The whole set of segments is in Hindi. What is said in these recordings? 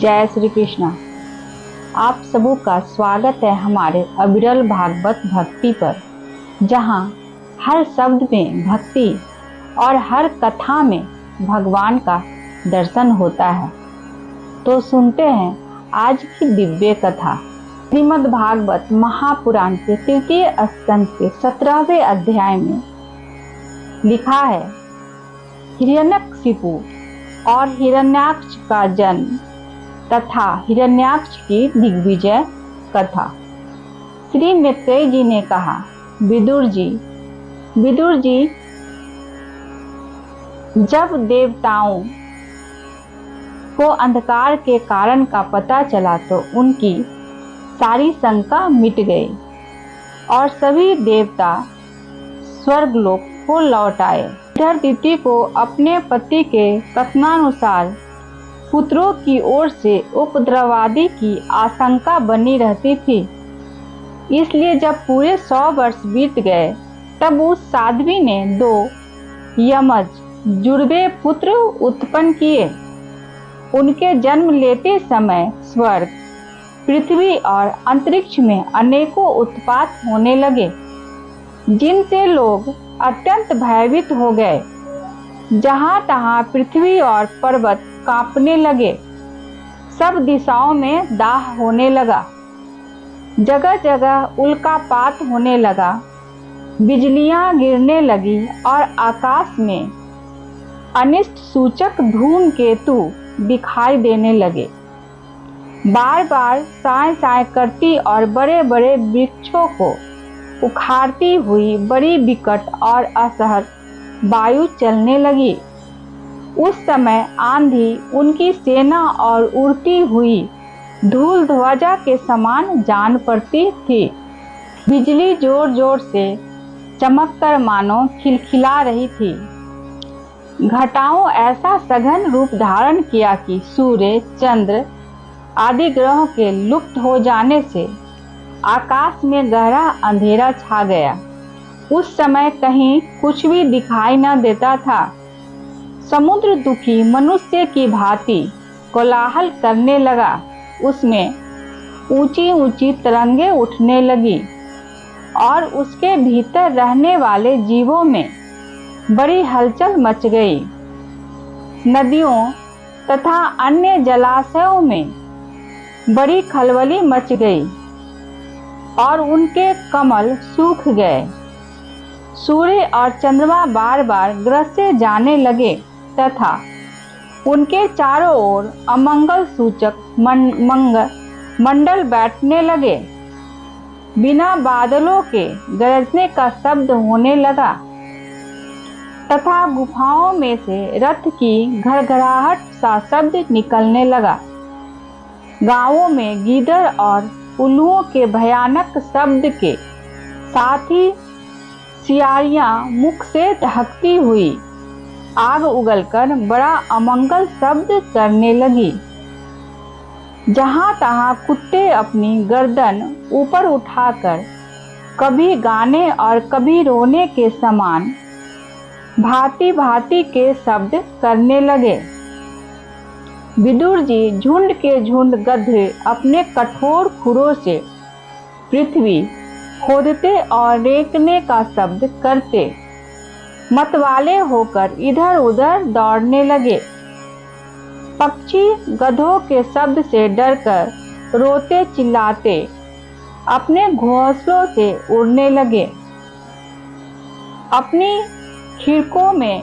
जय श्री कृष्णा। आप सबों का स्वागत है हमारे अविरल भागवत भक्ति पर, जहाँ हर शब्द में भक्ति और हर कथा में भगवान का दर्शन होता है। तो सुनते हैं आज की दिव्य कथा। श्रीमद् भागवत महापुराण के तृतीय स्कंद के 17वें अध्याय में लिखा है, हिरण्यकशिपु और हिरण्याक्ष का जन्म तथा हिरण्याक्ष की दिग्विजय कथा। श्री मैत्रेय जी ने कहा, विदुर जी, जब देवताओं को अंधकार के कारण का पता चला तो उनकी सारी शंका मिट गई और सभी देवता स्वर्गलोक को लौट आए। इधर दिति को अपने पति के कथनानुसार पुत्रों की ओर से उपद्रवादि की आशंका बनी रहती थी, इसलिए जब पूरे 100 वर्ष बीत गए तब उस साध्वी ने 2 यमज जुड़वे पुत्र उत्पन्न किए। उनके जन्म लेते समय स्वर्ग, पृथ्वी और अंतरिक्ष में अनेकों उत्पात होने लगे, जिनसे लोग अत्यंत भयभीत हो गए। जहाँ तहाँ पृथ्वी और पर्वत कांपने लगे, सब दिशाओं में दाह होने लगा, जगह जगह उल्कापात होने लगा, बिजलियां गिरने लगी और आकाश में अनिष्ट सूचक धूमकेतु दिखाई देने लगे। बार बार साय साय करती और बड़े बड़े वृक्षों को उखाड़ती हुई बड़ी विकट और असहज वायु चलने लगी। उस समय आंधी उनकी सेना और उड़ती हुई धूल ध्वजा के समान जान पड़ती थी। बिजली जोर जोर से चमककर मानो खिलखिला रही थी। घटाओं ऐसा सघन रूप धारण किया कि सूर्य, चंद्र आदि ग्रहों के लुप्त हो जाने से आकाश में गहरा अंधेरा छा गया। उस समय कहीं कुछ भी दिखाई न देता था। समुद्र दुखी मनुष्य की भांति कोलाहल करने लगा। उसमें ऊंची ऊंची तरंगे उठने लगी और उसके भीतर रहने वाले जीवों में बड़ी हलचल मच गई। नदियों तथा अन्य जलाशयों में बड़ी खलबली मच गई और उनके कमल सूख गए। सूर्य और चंद्रमा बार बार ग्रसे जाने लगे तथा उनके चारों ओर अमंगल सूचक मंडल बैठने लगे। बिना बादलों के गरजने का शब्द होने लगा तथा गुफाओं में से रथ की घड़घड़ाहट सा शब्द निकलने लगा। गांवों में गीदड़ और उल्लुओं के भयानक शब्द के साथ ही सियारियां मुख से दहकती हुई आग उगलकर बड़ा अमंगल शब्द करने लगी। जहां तहां कुत्ते अपनी गर्दन ऊपर उठाकर कभी गाने और कभी रोने के समान भांति भांति के शब्द करने लगे। विदुर जी, झुंड के झुंड गधे अपने कठोर खुरों से पृथ्वी खोदते और रेंकने का शब्द करते मतवाले होकर इधर उधर दौड़ने लगे। पक्षी गधों के शब्द से डरकर रोते चिल्लाते अपने घोंसलों से उड़ने लगे। अपनी खिड़कों में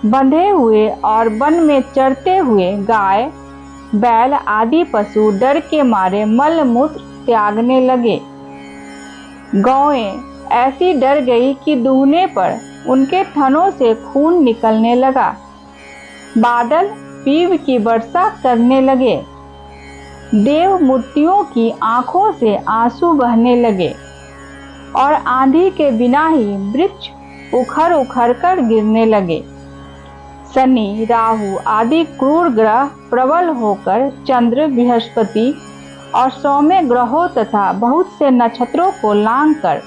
बंधे हुए और वन में चरते हुए गाय, बैल आदि पशु डर के मारे मल मूत्र त्यागने लगे। गौएं ऐसी डर गई कि दूहने पर उनके थनों से खून निकलने लगा। बादल पीव की वर्षा करने लगे। देव मूर्तियों की आंखों से आंसू बहने लगे और आंधी के बिना ही वृक्ष उखड़ उखड़ कर गिरने लगे। शनि, राहु आदि क्रूर ग्रह प्रबल होकर चंद्र, बृहस्पति और सौम्य ग्रहों तथा बहुत से नक्षत्रों को लांघकर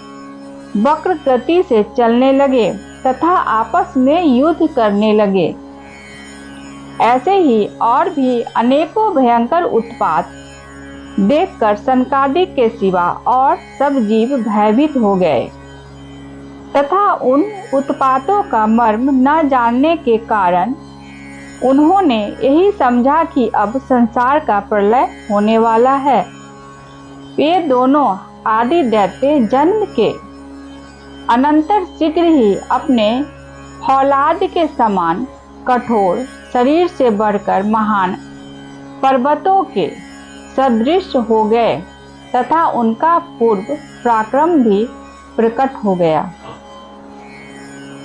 वक्र गति से चलने लगे तथा आपस में युद्ध करने लगे। ऐसे ही और भी अनेकों भयंकर उत्पात देखकर सनकादिक के सिवा और सब जीव भयभीत हो गए तथा उन उत्पातों का मर्म न जानने के कारण उन्होंने यही समझा कि अब संसार का प्रलय होने वाला है। वे दोनों आदि दैत्य जन्म के अनंतर शीघ्र ही अपने फौलाद के समान कठोर शरीर से बढ़कर महान पर्वतों के सदृश हो गए तथा उनका पूर्व पराक्रम भी प्रकट हो गया।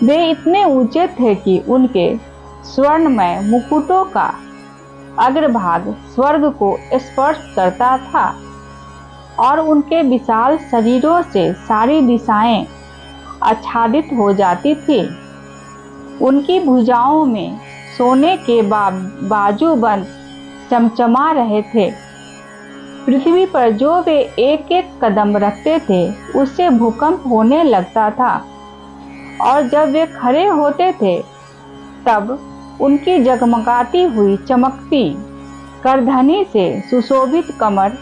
वे इतने ऊंचे थे कि उनके स्वर्णमय मुकुटों का अग्रभाग स्वर्ग को स्पर्श करता था और उनके विशाल शरीरों से सारी दिशाएं आच्छादित हो जाती थी। उनकी भुजाओं में सोने के बाजूबंद चमचमा रहे थे। पृथ्वी पर जो वे एक एक कदम रखते थे उससे भूकंप होने लगता था और जब वे खड़े होते थे तब उनकी जगमगाती हुई चमकती करधनी से सुशोभित कमर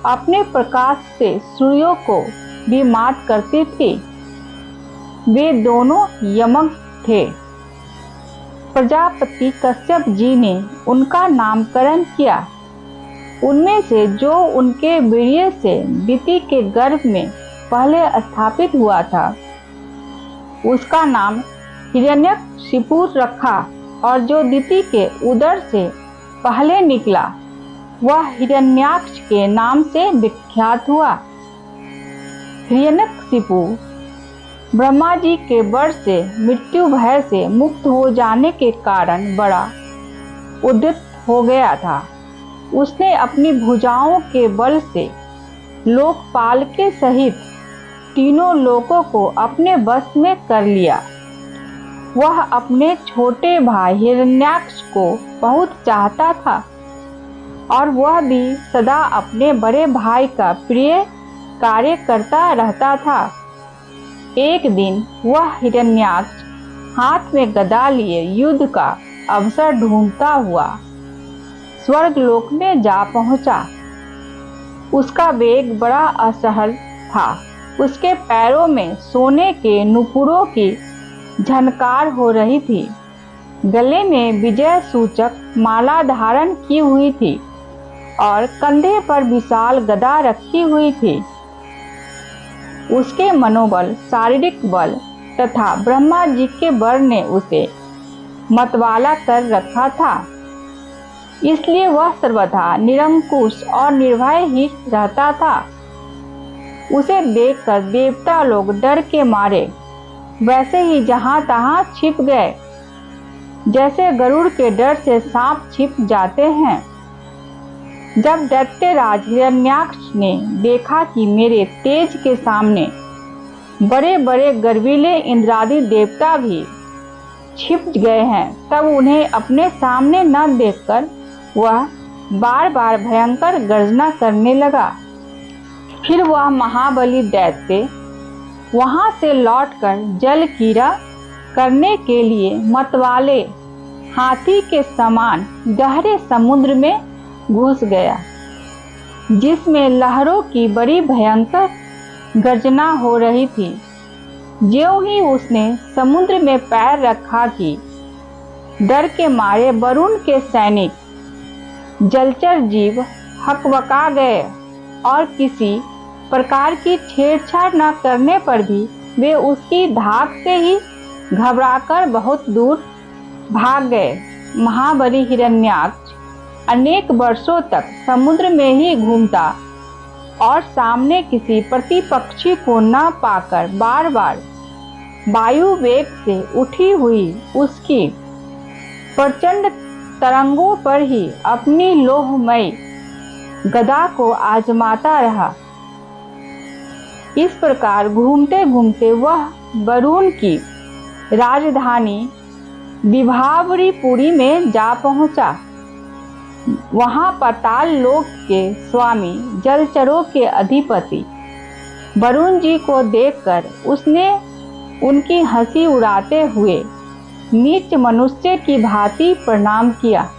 अपने प्रकाश से सूर्यों को भी मात करती थी। वे दोनों यमक थे। प्रजापति कश्यप जी ने उनका नामकरण किया। उनमें से जो उनके वीर्य से दिति के गर्भ में पहले स्थापित हुआ था उसका नाम हिरण्यकशिपु रखा और जो दिति के उदर से पहले निकला वह हिरण्याक्ष के नाम से विख्यात हुआ। हिरण्यकशिपु ब्रह्मा जी के वर से मृत्यु भय से मुक्त हो जाने के कारण बड़ा उद्यत हो गया था। उसने अपनी भुजाओं के बल से लोकपाल के सहित तीनों लोकों को अपने वश में कर लिया। वह अपने छोटे भाई हिरण्याक्ष को बहुत चाहता था और वह भी सदा अपने बड़े भाई का प्रिय कार्य करता रहता था। एक दिन वह हिरण्याक्ष हाथ में गदा लिए युद्ध का अवसर ढूंढता हुआ स्वर्ग लोक में जा पहुंचा। उसका वेग बड़ा असहल था। उसके पैरों में सोने के नुपुरों की झनकार हो रही थी। गले में विजय सूचक माला धारण की हुई थी और कंधे पर विशाल गदा रखी हुई थी। उसके मनोबल, शारीरिक बल तथा ब्रह्मा जी के वर ने उसे मतवाला कर रखा था। इसलिए वह सर्वथा निरंकुश और निर्भय ही रहता था। उसे देखकर देवता लोग डर के मारे वैसे ही जहां तहां छिप गए, जैसे गरुड़ के डर से सांप छिप जाते हैं। जब दैत्यराज हिरण्याक्ष ने देखा कि मेरे तेज के सामने बड़े बड़े गर्वीले इंद्रादि देवता भी छिप गए हैं, तब उन्हें अपने सामने न देखकर वह बार बार भयंकर गर्जना करने लगा। फिर वह महाबली दैत्य वहां से लौटकर जल कीड़ा करने के लिए मतवाले हाथी के समान गहरे समुद्र में घुस गया, जिसमें लहरों की बड़ी भयंकर गर्जना हो रही थी। ज्यों ही उसने समुद्र में पैर रखा कि डर के मारे वरुण के सैनिक जलचर जीव हकबका गए और किसी प्रकार की छेड़छाड़ न करने पर भी वे उसकी धाक से ही घबराकर बहुत दूर भाग गए। महाबली हिरण्याक्ष अनेक वर्षों तक समुद्र में ही घूमता और सामने किसी प्रतिपक्षी को न पाकर बार बार वायु वेग से उठी हुई उसकी प्रचंड तरंगों पर ही अपनी लोहमयी गदा को आजमाता रहा। इस प्रकार घूमते घूमते वह वरुण की राजधानी विभावरीपुरी में जा पहुंचा। वहां पाताल लोक के स्वामी जलचरों के अधिपति वरुण जी को देखकर उसने उनकी हंसी उड़ाते हुए नीच मनुष्य की भांति प्रणाम किया।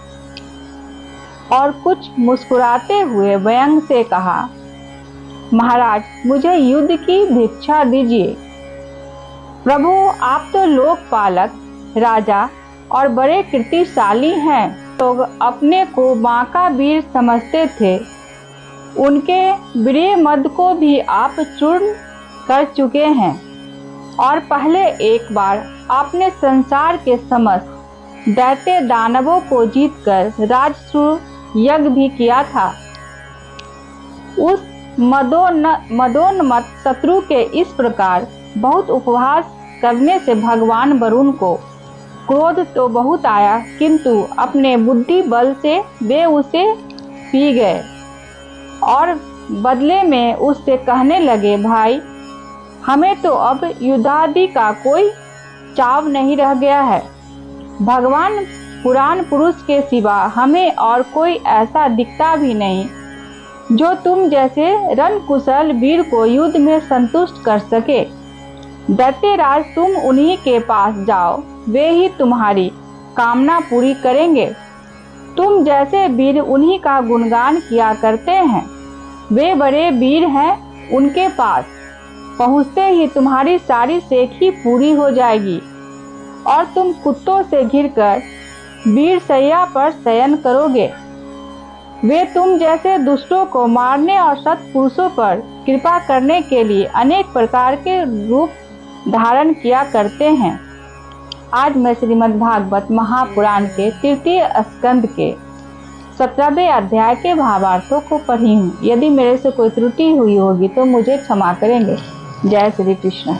और कुछ मुस्कुराते हुए व्यंग से कहा, महाराज, मुझे युद्ध की भिक्षा दीजिए। प्रभु, आप तो लोकपालक, राजा और बड़े कीर्तिशाली हैं। लोग अपने को माँ का वीर समझते थे। उनके वीर मद को भी आप चूर्ण कर चुके हैं और पहले एक बार आपने संसार के समस्त दैत्य दानवों को जीतकर राजसूय यज्ञ भी किया था। उस मदोन्मत्त शत्रु के इस प्रकार बहुत उपहास करने से भगवान वरुण को क्रोध तो बहुत आया, किंतु अपने बुद्धि बल से वे उसे पी गए और बदले में उससे कहने लगे, भाई, हमें तो अब युद्धादि का कोई चाव नहीं रह गया है। भगवान पुराण पुरुष के सिवा हमें और कोई ऐसा दिखता भी नहीं जो तुम जैसे रणकुशल वीर को युद्ध में संतुष्ट कर सके। दैत्यराज, तुम उन्हीं के पास जाओ, वे ही तुम्हारी कामना पूरी करेंगे। तुम जैसे वीर उन्हीं का गुणगान किया करते हैं। वे बड़े वीर हैं, उनके पास पहुँचते ही तुम्हारी सारी सेखी पूरी हो जाएगी और तुम कुत्तों से घिरकर वीर सैया पर शयन करोगे। वे तुम जैसे दुष्टों को मारने और सत्पुरुषों पर कृपा करने के लिए अनेक प्रकार के रूप धारण किया करते हैं। आज मैं श्रीमद् भागवत महापुराण के तृतीय स्कंद के 17वें अध्याय के भावार्थों को पढ़ी हूँ। यदि मेरे से कोई त्रुटि हुई होगी तो मुझे क्षमा करेंगे। जय श्री कृष्ण।